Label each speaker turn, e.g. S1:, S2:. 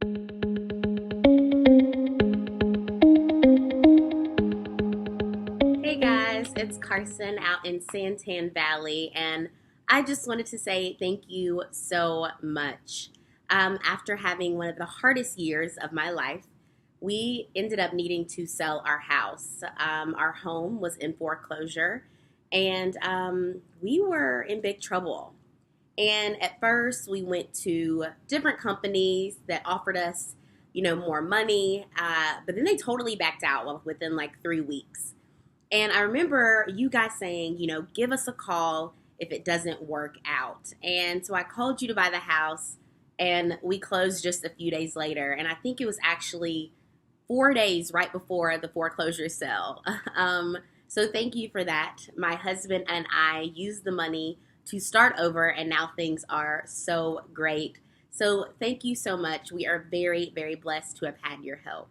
S1: Hey guys, it's Carson out in Santan Valley, and I just wanted to say thank you so much. After having one of the hardest years of my life, we ended up needing to sell our house. Our home was in foreclosure, and we were in big trouble. And at first, we went to different companies that offered us, more money, but then they totally backed out within like 3 weeks. And I remember you guys saying, give us a call if it doesn't work out. And so I called you to buy the house, and we closed just a few days later. And I think it was actually 4 days right before the foreclosure sale. So thank you for that. My husband and I used the money to start over, and now things are so great. So thank you so much. We are very, very blessed to have had your help.